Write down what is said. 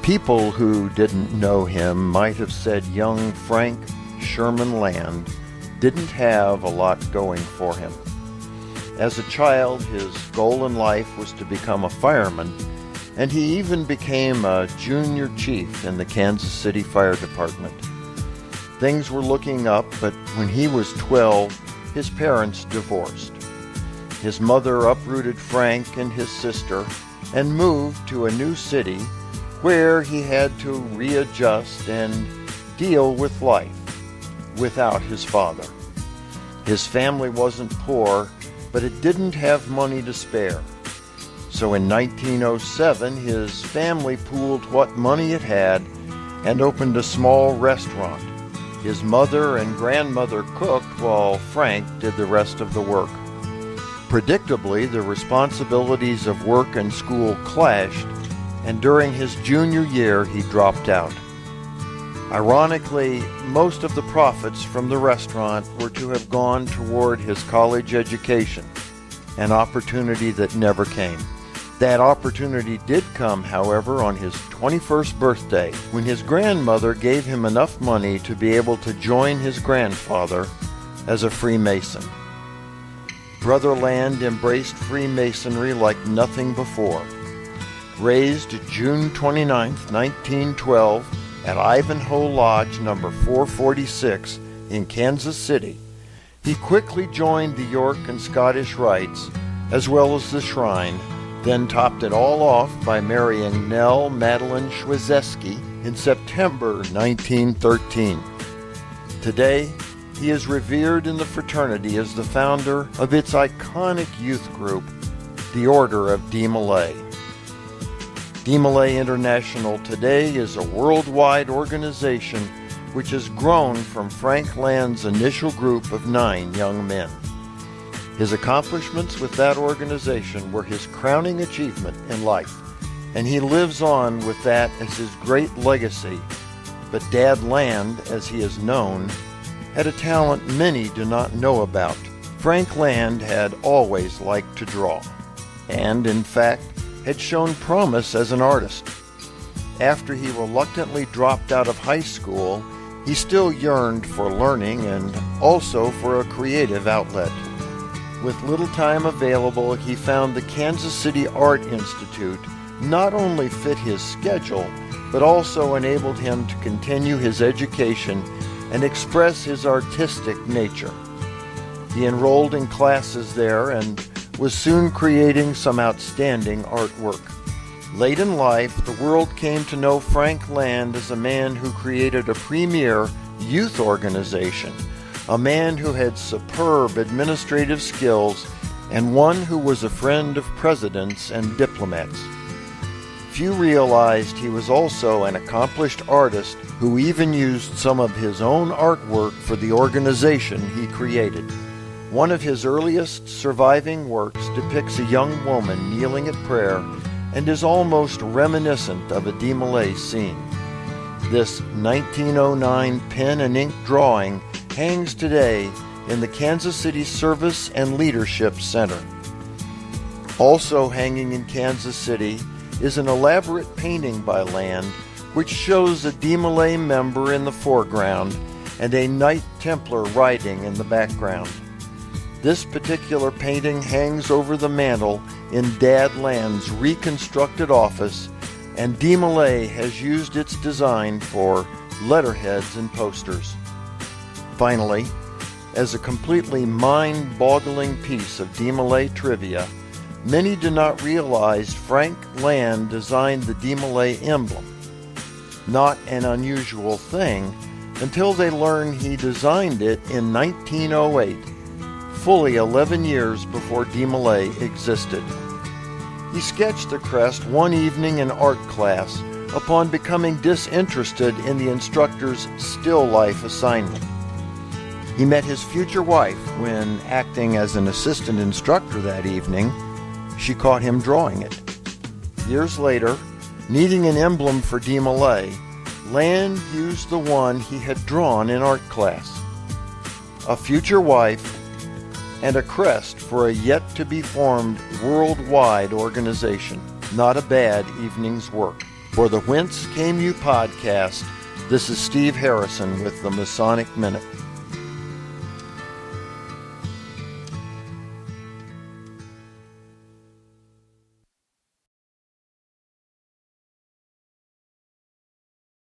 People who didn't know him might have said young Frank Sherman Land didn't have a lot going for him. As a child, his goal in life was to become a fireman, and he even became a junior chief in the Kansas City Fire Department. Things were looking up, but when he was 12, his parents divorced. His mother uprooted Frank and his sister and moved to a new city where he had to readjust and deal with life without his father. His family wasn't poor, but it didn't have money to spare. So in 1907, his family pooled what money it had and opened a small restaurant. His mother and grandmother cooked while Frank did the rest of the work. Predictably, the responsibilities of work and school clashed, and during his junior year, he dropped out. Ironically, most of the profits from the restaurant were to have gone toward his college education, an opportunity that never came. That opportunity did come, however, on his 21st birthday, when his grandmother gave him enough money to be able to join his grandfather as a Freemason. Brother Land embraced Freemasonry like nothing before. Raised June 29, 1912, at Ivanhoe Lodge number 446 in Kansas City, he quickly joined the York and Scottish Rites, as well as the Shrine, then topped it all off by marrying Nell Madeline Schwezeski in September 1913. Today, he is revered in the fraternity as the founder of its iconic youth group, the Order of DeMolay. DeMolay International today is a worldwide organization which has grown from Frank Land's initial group of 9 young men. His accomplishments with that organization were his crowning achievement in life, and he lives on with that as his great legacy. But Dad Land, as he is known, had a talent many do not know about. Frank Land had always liked to draw, and in fact had shown promise as an artist. After he reluctantly dropped out of high school, he still yearned for learning and also for a creative outlet. With little time available, he found the Kansas City Art Institute not only fit his schedule, but also enabled him to continue his education and express his artistic nature. He enrolled in classes there and was soon creating some outstanding artwork. Late in life, the world came to know Frank Land as a man who created a premier youth organization, a man who had superb administrative skills, and one who was a friend of presidents and diplomats. Few realized he was also an accomplished artist who even used some of his own artwork for the organization he created. One of his earliest surviving works depicts a young woman kneeling at prayer and is almost reminiscent of a DeMolay scene. This 1909 pen and ink drawing hangs today in the Kansas City Service and Leadership Center. Also hanging in Kansas City is an elaborate painting by Land which shows a DeMolay member in the foreground and a Knight Templar riding in the background. This particular painting hangs over the mantel in Dad Land's reconstructed office, and DeMolay has used its design for letterheads and posters. Finally, as a completely mind-boggling piece of DeMolay trivia, many do not realize Frank Land designed the DeMolay emblem. Not an unusual thing until they learn he designed it in 1908, fully 11 years before DeMolay existed. He sketched the crest one evening in art class upon becoming disinterested in the instructor's still life assignment. He met his future wife when, acting as an assistant instructor that evening, she caught him drawing it. Years later, needing an emblem for DeMolay, Land used the one he had drawn in art class. A future wife and a crest for a yet-to-be-formed worldwide organization. Not a bad evening's work. For the Whence Came You podcast, this is Steve Harrison with the Masonic Minute.